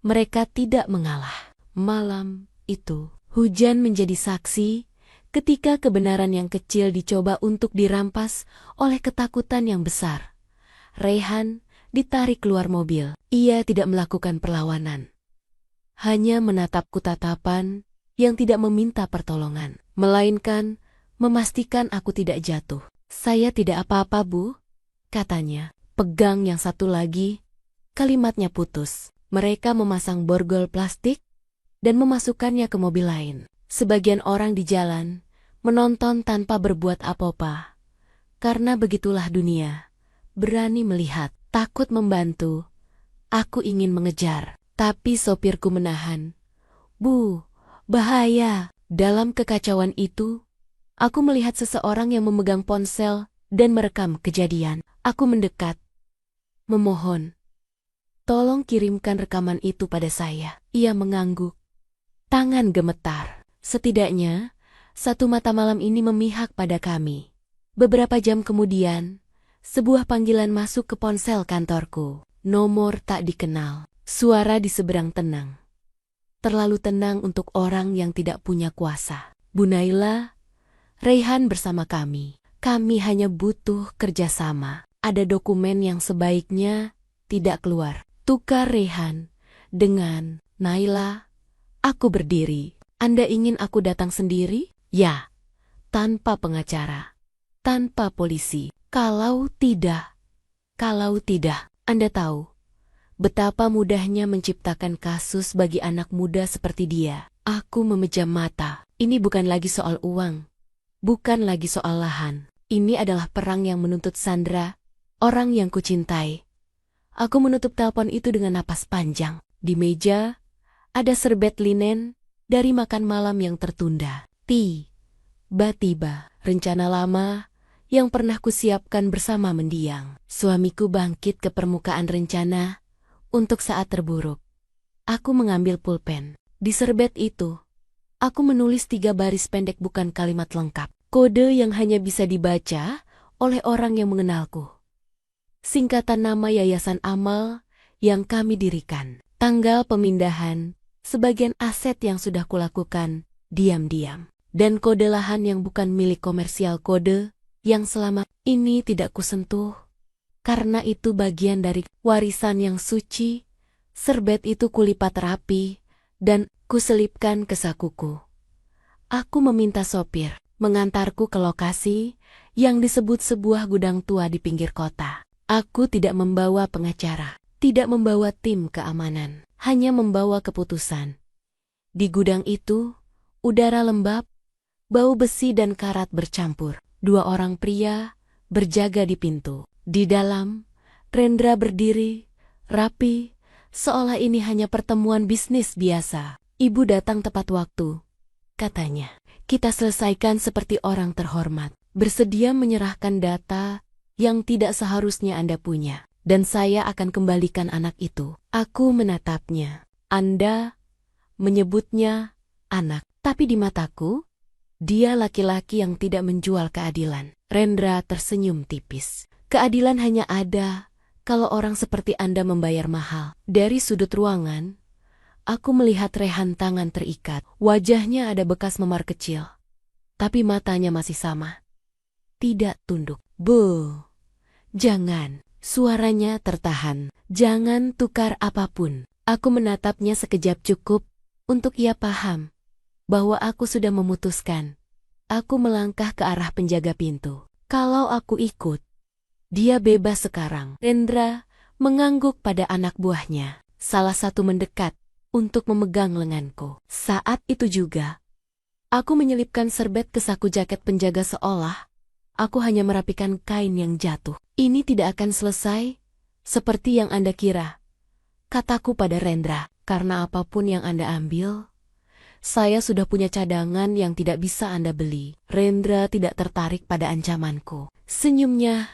Mereka tidak mengalah. Malam itu, hujan menjadi saksi ketika kebenaran yang kecil dicoba untuk dirampas oleh ketakutan yang besar. Raihan ditarik keluar mobil. Ia tidak melakukan perlawanan. Hanya menatapku tatapan yang tidak meminta pertolongan, melainkan memastikan aku tidak jatuh. Saya tidak apa-apa, Bu, katanya. Pegang yang satu lagi, kalimatnya putus. Mereka memasang borgol plastik dan memasukkannya ke mobil lain. Sebagian orang di jalan menonton tanpa berbuat apa-apa. Karena begitulah dunia. Berani melihat, takut membantu. Aku ingin mengejar, tapi sopirku menahan. Bu, bahaya. Dalam kekacauan itu, aku melihat seseorang yang memegang ponsel dan merekam kejadian. Aku mendekat, memohon. Tolong kirimkan rekaman itu pada saya. Ia mengangguk. Tangan gemetar. Setidaknya, satu mata malam ini memihak pada kami. Beberapa jam kemudian, sebuah panggilan masuk ke ponsel kantorku. Nomor tak dikenal. Suara di seberang tenang. Terlalu tenang untuk orang yang tidak punya kuasa. Bu Naila, Raihan bersama kami. Kami hanya butuh kerjasama. Ada dokumen yang sebaiknya tidak keluar. Tukar Raihan dengan Naila. Aku berdiri. Anda ingin aku datang sendiri? Ya. Tanpa pengacara. Tanpa polisi. Kalau tidak, Anda tahu betapa mudahnya menciptakan kasus bagi anak muda seperti dia. Aku memejam mata. Ini bukan lagi soal uang. Bukan lagi soal lahan. Ini adalah perang yang menuntut Sandra, orang yang kucintai. Aku menutup telepon itu dengan napas panjang. Di meja, ada serbet linen dari makan malam yang tertunda. Tiba-tiba, rencana lama yang pernah kusiapkan bersama mendiang. Suamiku bangkit ke permukaan rencana untuk saat terburuk. Aku mengambil pulpen. Di serbet itu, aku menulis 3 baris pendek bukan kalimat lengkap. Kode yang hanya bisa dibaca oleh orang yang mengenalku. Singkatan nama Yayasan Amal yang kami dirikan. Tanggal pemindahan, sebagian aset yang sudah kulakukan diam-diam. Dan kode lahan yang bukan milik komersial, kode yang selama ini tidak kusentuh. Karena itu bagian dari warisan yang suci. Serbet itu kulipat rapi dan kuselipkan ke sakuku. Aku meminta sopir mengantarku ke lokasi yang disebut sebuah gudang tua di pinggir kota. Aku tidak membawa pengacara, tidak membawa tim keamanan, hanya membawa keputusan. Di gudang itu, udara lembab, bau besi dan karat bercampur. 2 orang pria berjaga di pintu. Di dalam, Rendra berdiri, rapi, seolah ini hanya pertemuan bisnis biasa. Ibu datang tepat waktu, katanya. Kita selesaikan seperti orang terhormat. Bersedia menyerahkan data yang tidak seharusnya Anda punya. Dan saya akan kembalikan anak itu. Aku menatapnya. Anda menyebutnya anak. Tapi di mataku, dia laki-laki yang tidak menjual keadilan. Rendra tersenyum tipis. Keadilan hanya ada kalau orang seperti Anda membayar mahal. Dari sudut ruangan, aku melihat Rehan tangan terikat. Wajahnya ada bekas memar kecil. Tapi matanya masih sama. Tidak tunduk. Bu, jangan. Suaranya tertahan. Jangan tukar apapun. Aku menatapnya sekejap cukup untuk ia paham bahwa aku sudah memutuskan. Aku melangkah ke arah penjaga pintu. Kalau aku ikut, dia bebas sekarang. Rendra mengangguk pada anak buahnya. Salah satu mendekat untuk memegang lenganku. Saat itu juga, aku menyelipkan serbet ke saku jaket penjaga seolah aku hanya merapikan kain yang jatuh. Ini tidak akan selesai seperti yang Anda kira, kataku pada Rendra. Karena apapun yang Anda ambil, saya sudah punya cadangan yang tidak bisa Anda beli. Rendra tidak tertarik pada ancamanku. Senyumnya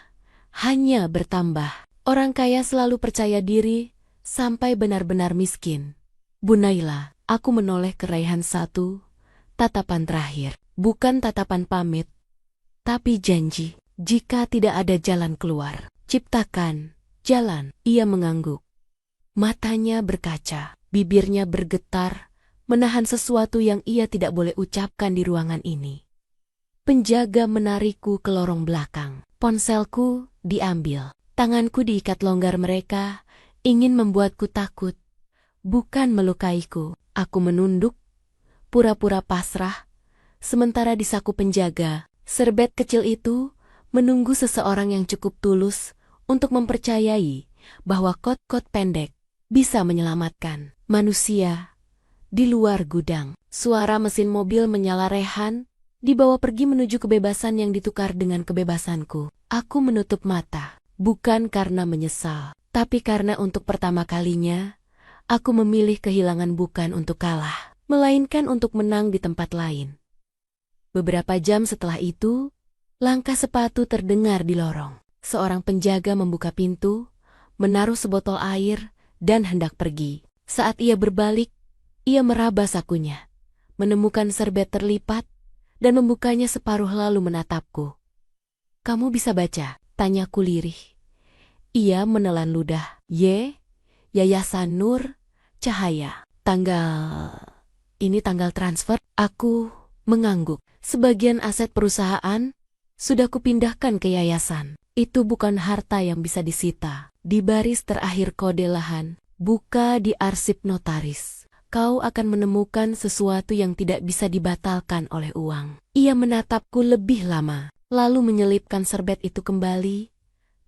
hanya bertambah. Orang kaya selalu percaya diri sampai benar-benar miskin. Bu Naila, aku menoleh ke Raihan satu, tatapan terakhir. Bukan tatapan pamit, tapi janji. Jika tidak ada jalan keluar, ciptakan jalan. Ia mengangguk. Matanya berkaca, bibirnya bergetar, menahan sesuatu yang ia tidak boleh ucapkan di ruangan ini. Penjaga menarikku ke lorong belakang. Ponselku diambil. Tanganku diikat longgar mereka, ingin membuatku takut. Bukan melukaiku. Aku menunduk, pura-pura pasrah. Sementara di saku penjaga, serbet kecil itu menunggu seseorang yang cukup tulus untuk mempercayai bahwa kot-kot pendek bisa menyelamatkan manusia. Di luar gudang, suara mesin mobil menyala. Rehan dibawa pergi menuju kebebasan yang ditukar dengan kebebasanku. Aku menutup mata, bukan karena menyesal, tapi karena untuk pertama kalinya, aku memilih kehilangan bukan untuk kalah, melainkan untuk menang di tempat lain. Beberapa jam setelah itu, langkah sepatu terdengar di lorong. Seorang penjaga membuka pintu, menaruh sebotol air, dan hendak pergi. Saat ia berbalik, ia meraba sakunya, menemukan serbet terlipat, dan membukanya separuh lalu menatapku. Kamu bisa baca? Tanyaku lirih. Ia menelan ludah. Yayasan Nur Cahaya. Ini tanggal transfer. Aku mengangguk. Sebagian aset perusahaan sudah kupindahkan ke yayasan. Itu bukan harta yang bisa disita. Di baris terakhir kode lahan, buka di arsip notaris. Kau akan menemukan sesuatu yang tidak bisa dibatalkan oleh uang. Ia menatapku lebih lama, lalu menyelipkan serbet itu kembali,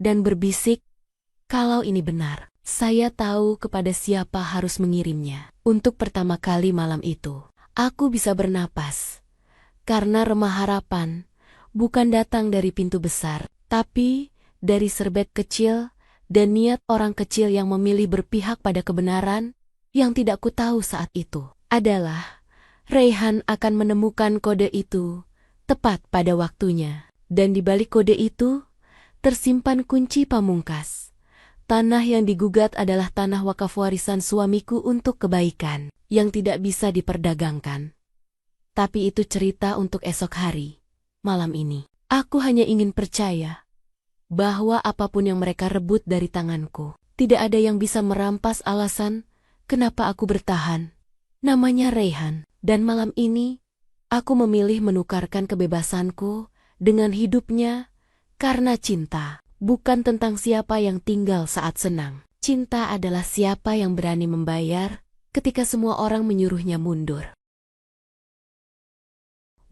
dan berbisik, kalau ini benar, saya tahu kepada siapa harus mengirimnya. Untuk pertama kali malam itu, aku bisa bernapas. Karena remah harapan, bukan datang dari pintu besar, tapi dari serbet kecil, dan niat orang kecil yang memilih berpihak pada kebenaran. Yang tidak ku tahu saat itu adalah Raihan akan menemukan kode itu tepat pada waktunya. Dan di balik kode itu, tersimpan kunci pamungkas. Tanah yang digugat adalah tanah wakaf warisan suamiku untuk kebaikan, yang tidak bisa diperdagangkan. Tapi itu cerita untuk esok hari, malam ini. Aku hanya ingin percaya bahwa apapun yang mereka rebut dari tanganku, tidak ada yang bisa merampas alasan kenapa aku bertahan. Namanya Raihan, dan malam ini, aku memilih menukarkan kebebasanku dengan hidupnya karena cinta. Bukan tentang siapa yang tinggal saat senang. Cinta adalah siapa yang berani membayar ketika semua orang menyuruhnya mundur.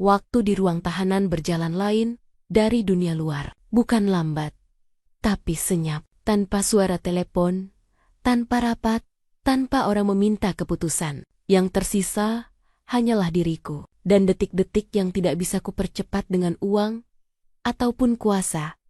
Waktu di ruang tahanan berjalan lain dari dunia luar. Bukan lambat, tapi senyap. Tanpa suara telepon, tanpa rapat, tanpa orang meminta keputusan. Yang tersisa hanyalah diriku dan detik-detik yang tidak bisa kupercepat dengan uang ataupun kuasa.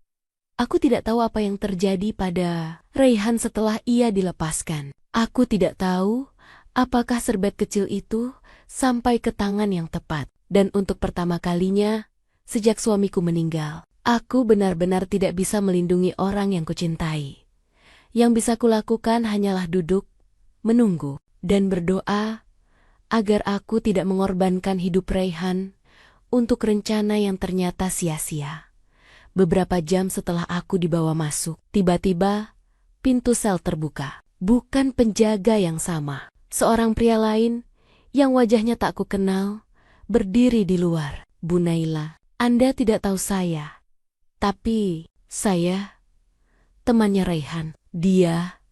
Aku tidak tahu apa yang terjadi pada Raihan setelah ia dilepaskan. Aku tidak tahu apakah serbet kecil itu sampai ke tangan yang tepat. Dan untuk pertama kalinya, sejak suamiku meninggal, aku benar-benar tidak bisa melindungi orang yang kucintai. Yang bisa kulakukan hanyalah duduk, menunggu, dan berdoa agar aku tidak mengorbankan hidup Raihan untuk rencana yang ternyata sia-sia. Beberapa jam setelah aku dibawa masuk, tiba-tiba pintu sel terbuka. Bukan penjaga yang sama. Seorang pria lain yang wajahnya tak kukenal berdiri di luar. Bu Naila, Anda tidak tahu saya. Tapi saya temannya Raihan. Dia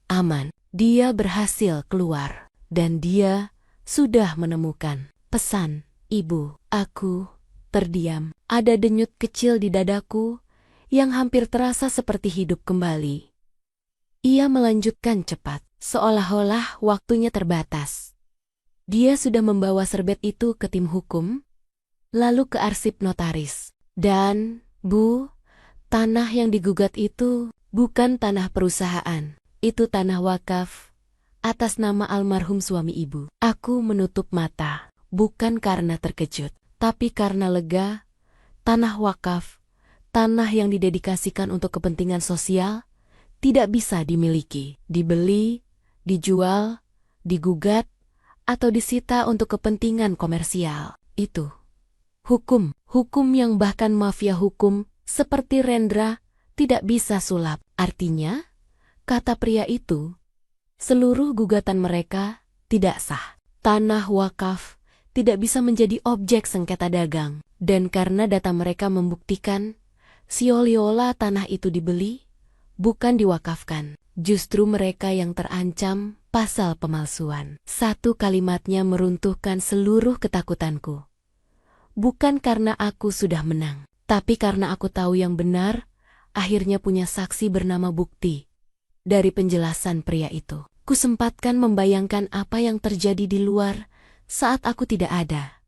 aman. Dia berhasil keluar. Dan dia sudah menemukan pesan. Ibu, aku terdiam. Ada denyut kecil di dadaku yang hampir terasa seperti hidup kembali. Ia melanjutkan cepat, seolah-olah waktunya terbatas. Dia sudah membawa serbet itu ke tim hukum, lalu ke arsip notaris. Dan, Bu, tanah yang digugat itu bukan tanah perusahaan. Itu tanah wakaf atas nama almarhum suami ibu. Aku menutup mata, bukan karena terkejut, tapi karena lega. Tanah wakaf, tanah yang didedikasikan untuk kepentingan sosial, tidak bisa dimiliki, dibeli, dijual, digugat, atau disita untuk kepentingan komersial. Itu hukum yang bahkan mafia hukum seperti Rendra tidak bisa sulap. Artinya, kata pria itu, seluruh gugatan mereka tidak sah. Tanah wakaf tidak bisa menjadi objek sengketa dagang. Dan karena data mereka membuktikan, seolah-olah tanah itu dibeli, bukan diwakafkan. Justru mereka yang terancam pasal pemalsuan. Satu kalimatnya meruntuhkan seluruh ketakutanku. Bukan karena aku sudah menang, tapi karena aku tahu yang benar, akhirnya punya saksi bernama Bukti. Dari penjelasan pria itu, kusempatkan membayangkan apa yang terjadi di luar saat aku tidak ada.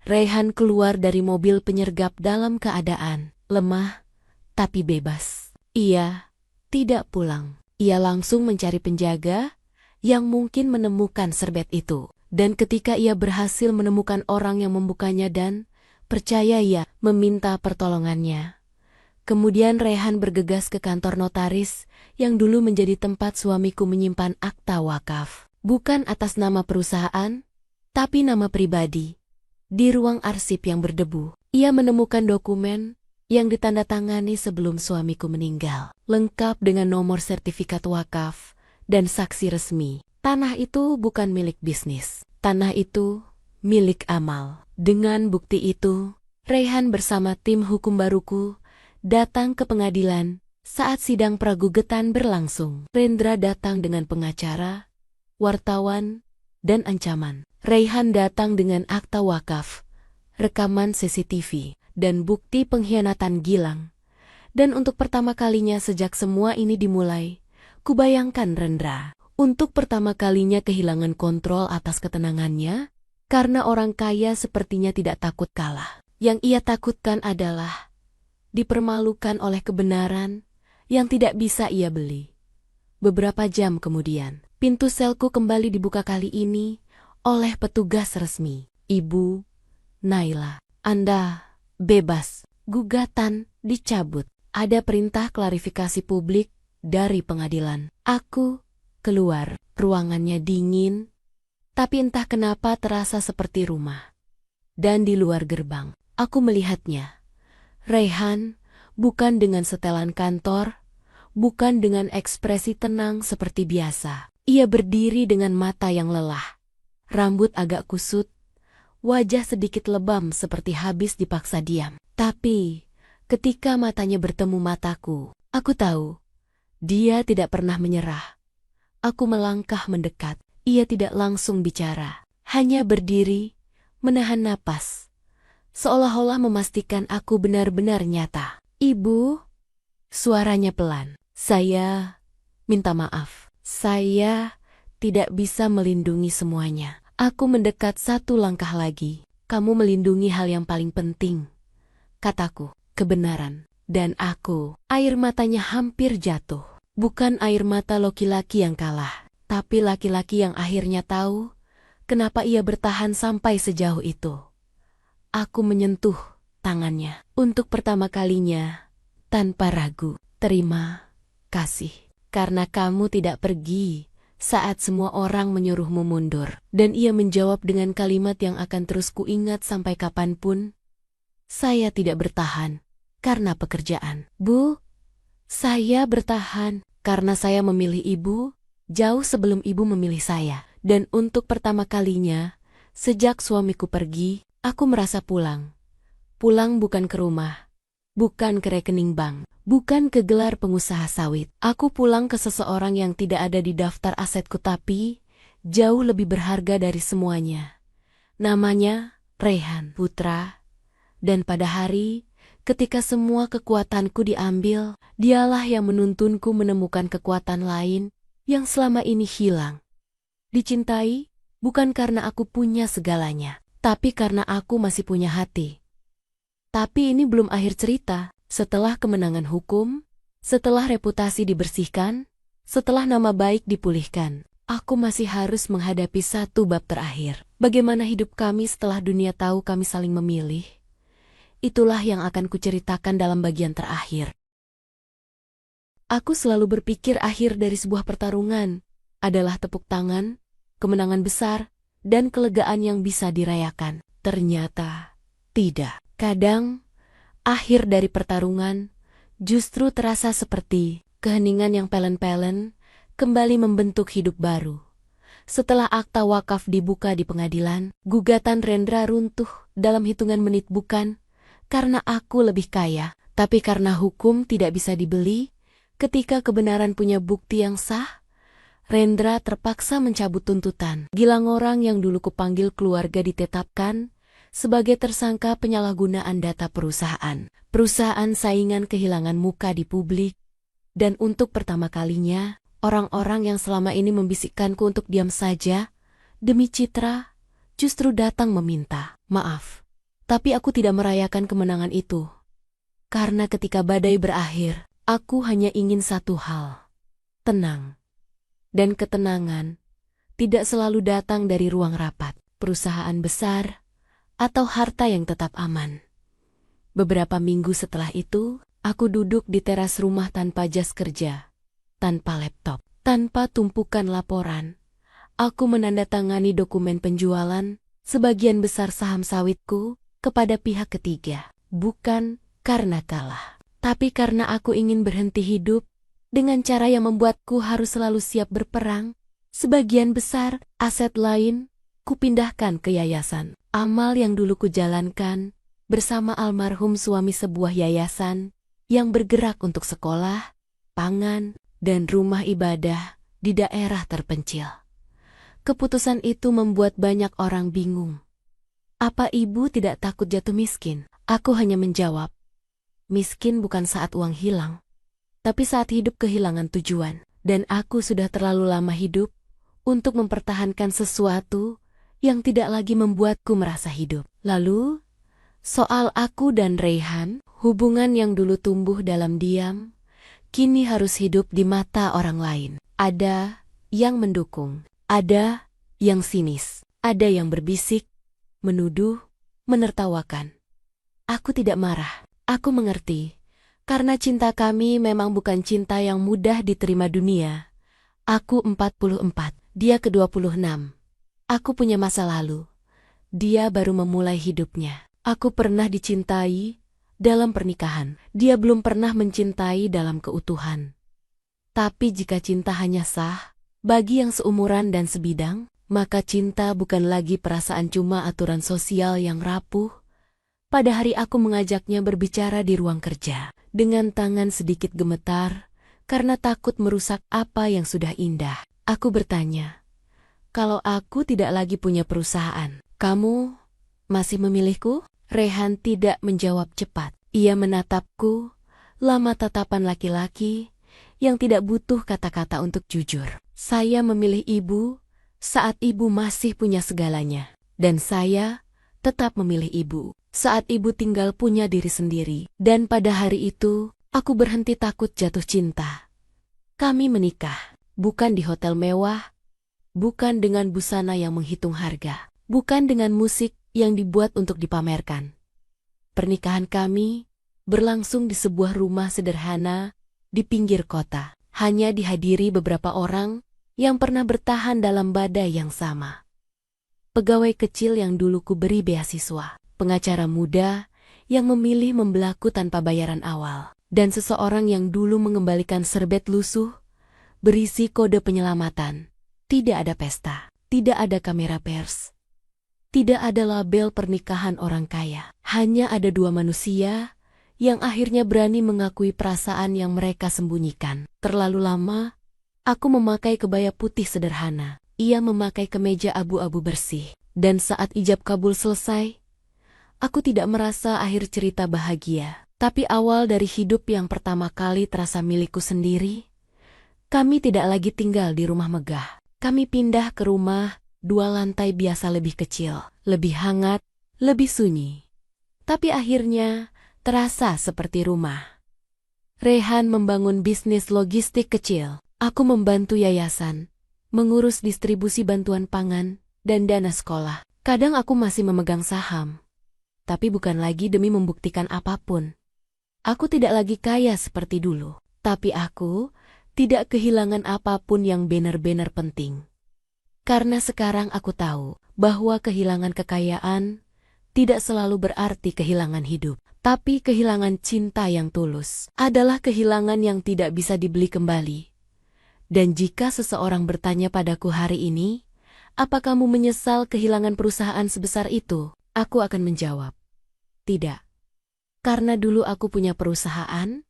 Raihan keluar dari mobil penyergap dalam keadaan lemah, tapi bebas. Ia tidak pulang. Ia langsung mencari penjaga yang mungkin menemukan serbet itu. Dan ketika ia berhasil menemukan orang yang membukanya dan percaya ia meminta pertolongannya. Kemudian Raihan bergegas ke kantor notaris yang dulu menjadi tempat suamiku menyimpan akta wakaf. Bukan atas nama perusahaan, tapi nama pribadi. Di ruang arsip yang berdebu, ia menemukan dokumen yang ditandatangani sebelum suamiku meninggal, lengkap dengan nomor sertifikat wakaf dan saksi resmi. Tanah itu bukan milik bisnis, tanah itu milik amal. Dengan bukti itu, Raihan bersama tim hukum baruku datang ke pengadilan saat sidang pragugatan berlangsung. Rendra datang dengan pengacara, wartawan, dan ancaman. Raihan datang dengan akta wakaf, rekaman CCTV, dan bukti pengkhianatan Gilang. Dan untuk pertama kalinya sejak semua ini dimulai, kubayangkan Rendra untuk pertama kalinya kehilangan kontrol atas ketenangannya, karena orang kaya sepertinya tidak takut kalah. Yang ia takutkan adalah dipermalukan oleh kebenaran yang tidak bisa ia beli. Beberapa jam kemudian, pintu selku kembali dibuka kali ini oleh petugas resmi. Ibu Naila, Anda bebas. Gugatan dicabut. Ada perintah klarifikasi publik dari pengadilan. Aku keluar. Ruangannya dingin, tapi entah kenapa terasa seperti rumah. Dan di luar gerbang, aku melihatnya. Raihan, bukan dengan setelan kantor, bukan dengan ekspresi tenang seperti biasa. Ia berdiri dengan mata yang lelah. Rambut agak kusut, wajah sedikit lebam seperti habis dipaksa diam. Tapi, ketika matanya bertemu mataku, aku tahu, dia tidak pernah menyerah. Aku melangkah mendekat. Ia tidak langsung bicara, hanya berdiri, menahan napas, seolah-olah memastikan aku benar-benar nyata. "Ibu," suaranya pelan. "Saya minta maaf. Saya tidak bisa melindungi semuanya." Aku mendekat satu langkah lagi. "Kamu melindungi hal yang paling penting," kataku, "kebenaran." Dan aku, air matanya hampir jatuh. Bukan air mata laki-laki yang kalah, tapi laki-laki yang akhirnya tahu kenapa ia bertahan sampai sejauh itu. Aku menyentuh tangannya untuk pertama kalinya, tanpa ragu. "Terima kasih, karena kamu tidak pergi saat semua orang menyuruhmu mundur." Dan ia menjawab dengan kalimat yang akan terus kuingat sampai kapanpun. "Saya tidak bertahan karena pekerjaan, Bu. Saya bertahan karena saya memilih ibu jauh sebelum ibu memilih saya." Dan untuk pertama kalinya, sejak suamiku pergi, aku merasa pulang. Pulang bukan ke rumah, bukan ke rekening bank, bukan ke gelar pengusaha sawit. Aku pulang ke seseorang yang tidak ada di daftar asetku tapi jauh lebih berharga dari semuanya. Namanya Raihan Putra. Dan pada hari ketika semua kekuatanku diambil, dialah yang menuntunku menemukan kekuatan lain yang selama ini hilang. Dicintai bukan karena aku punya segalanya, tapi karena aku masih punya hati. Tapi ini belum akhir cerita. Setelah kemenangan hukum, setelah reputasi dibersihkan, setelah nama baik dipulihkan, aku masih harus menghadapi satu bab terakhir. Bagaimana hidup kami setelah dunia tahu kami saling memilih? Itulah yang akan kuceritakan dalam bagian terakhir. Aku selalu berpikir akhir dari sebuah pertarungan adalah tepuk tangan, kemenangan besar, dan kelegaan yang bisa dirayakan. Ternyata tidak. Kadang, akhir dari pertarungan justru terasa seperti keheningan yang pelen-pelen kembali membentuk hidup baru. Setelah akta wakaf dibuka di pengadilan, gugatan Rendra runtuh dalam hitungan menit, bukan karena aku lebih kaya, tapi karena hukum tidak bisa dibeli. Ketika kebenaran punya bukti yang sah, Rendra terpaksa mencabut tuntutan. Gilang, orang yang dulu kupanggil keluarga, ditetapkan sebagai tersangka penyalahgunaan data perusahaan. Perusahaan saingan kehilangan muka di publik. Dan untuk pertama kalinya, orang-orang yang selama ini membisikkanku untuk diam saja demi citra, justru datang meminta maaf. Tapi aku tidak merayakan kemenangan itu. Karena ketika badai berakhir, aku hanya ingin satu hal: tenang. Dan ketenangan tidak selalu datang dari ruang rapat, perusahaan besar, atau harta yang tetap aman. Beberapa minggu setelah itu, aku duduk di teras rumah tanpa jas kerja, tanpa laptop, tanpa tumpukan laporan. Aku menandatangani dokumen penjualan sebagian besar saham sawitku kepada pihak ketiga, bukan karena kalah, tapi karena aku ingin berhenti hidup dengan cara yang membuatku harus selalu siap berperang. Sebagian besar aset lain kupindahkan ke yayasan amal yang dulu kujalankan bersama almarhum suami, sebuah yayasan yang bergerak untuk sekolah, pangan, dan rumah ibadah di daerah terpencil. Keputusan itu membuat banyak orang bingung. "Apa ibu tidak takut jatuh miskin?" Aku hanya menjawab, miskin bukan saat uang hilang, tapi saat hidup kehilangan tujuan. Dan aku sudah terlalu lama hidup untuk mempertahankan sesuatu yang tidak lagi membuatku merasa hidup. Lalu, soal aku dan Raihan, hubungan yang dulu tumbuh dalam diam, kini harus hidup di mata orang lain. Ada yang mendukung, ada yang sinis, ada yang berbisik, menuduh, menertawakan. Aku tidak marah, Aku mengerti, karena cinta kami memang bukan cinta yang mudah diterima dunia. Aku 44, dia ke-26. Aku punya masa lalu. Dia baru memulai hidupnya. Aku pernah dicintai dalam pernikahan. Dia belum pernah mencintai dalam keutuhan. Tapi jika cinta hanya sah, bagi yang seumuran dan sebidang, maka cinta bukan lagi perasaan cuma aturan sosial yang rapuh. Pada hari aku mengajaknya berbicara di ruang kerja, dengan tangan sedikit gemetar, karena takut merusak apa yang sudah indah. Aku bertanya, kalau aku tidak lagi punya perusahaan, kamu masih memilihku? Rehan tidak menjawab cepat. Ia menatapku, lama tatapan laki-laki yang tidak butuh kata-kata untuk jujur. Saya memilih ibu saat ibu masih punya segalanya. Dan saya tetap memilih ibu saat ibu tinggal punya diri sendiri. Dan pada hari itu, aku berhenti takut jatuh cinta. Kami menikah, bukan di hotel mewah, bukan dengan busana yang menghitung harga, bukan dengan musik yang dibuat untuk dipamerkan. Pernikahan kami berlangsung di sebuah rumah sederhana di pinggir kota, hanya dihadiri beberapa orang yang pernah bertahan dalam badai yang sama. Pegawai kecil yang dulu kuberi beasiswa, pengacara muda yang memilih membelaku tanpa bayaran awal, dan seseorang yang dulu mengembalikan serbet lusuh berisi kode penyelamatan. Tidak ada pesta, tidak ada kamera pers, tidak ada label pernikahan orang kaya. Hanya ada dua manusia yang akhirnya berani mengakui perasaan yang mereka sembunyikan. Terlalu lama, aku memakai kebaya putih sederhana. Ia memakai kemeja abu-abu bersih. Dan saat ijab kabul selesai, aku tidak merasa akhir cerita bahagia, tapi awal dari hidup yang pertama kali terasa milikku sendiri. Kami tidak lagi tinggal di rumah megah. Kami pindah ke rumah 2 lantai biasa, lebih kecil, lebih hangat, lebih sunyi. Tapi akhirnya terasa seperti rumah. Rehan membangun bisnis logistik kecil. Aku membantu yayasan, mengurus distribusi bantuan pangan, dan dana sekolah. Kadang aku masih memegang saham. Tapi bukan lagi demi membuktikan apapun. Aku tidak lagi kaya seperti dulu. Tapi aku tidak kehilangan apapun yang benar-benar penting. Karena sekarang aku tahu bahwa kehilangan kekayaan tidak selalu berarti kehilangan hidup. Tapi kehilangan cinta yang tulus adalah kehilangan yang tidak bisa dibeli kembali. Dan jika seseorang bertanya padaku hari ini, apa kamu menyesal kehilangan perusahaan sebesar itu? Aku akan menjawab, tidak. Karena dulu aku punya perusahaan,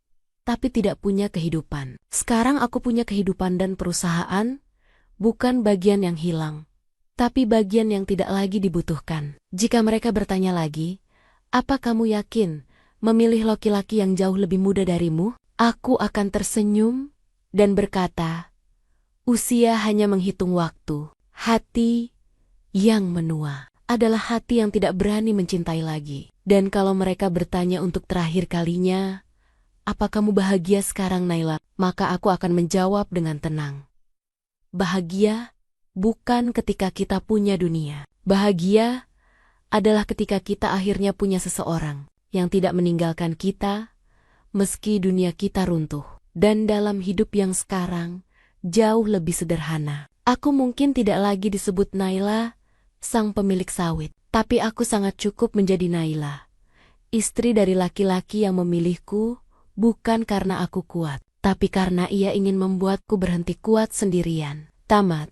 tapi tidak punya kehidupan. Sekarang aku punya kehidupan dan perusahaan, bukan bagian yang hilang, tapi bagian yang tidak lagi dibutuhkan. Jika mereka bertanya lagi, apa kamu yakin memilih laki-laki yang jauh lebih muda darimu? Aku akan tersenyum dan berkata, usia hanya menghitung waktu. Hati yang menua adalah hati yang tidak berani mencintai lagi. Dan kalau mereka bertanya untuk terakhir kalinya, apa kamu bahagia sekarang, Naila? Maka aku akan menjawab dengan tenang. Bahagia bukan ketika kita punya dunia. Bahagia adalah ketika kita akhirnya punya seseorang yang tidak meninggalkan kita, meski dunia kita runtuh. Dan dalam hidup yang sekarang, jauh lebih sederhana. Aku mungkin tidak lagi disebut Naila, sang pemilik sawit. Tapi aku sangat cukup menjadi Naila, istri dari laki-laki yang memilihku, bukan karena aku kuat, tapi karena ia ingin membuatku berhenti kuat sendirian. Tamat.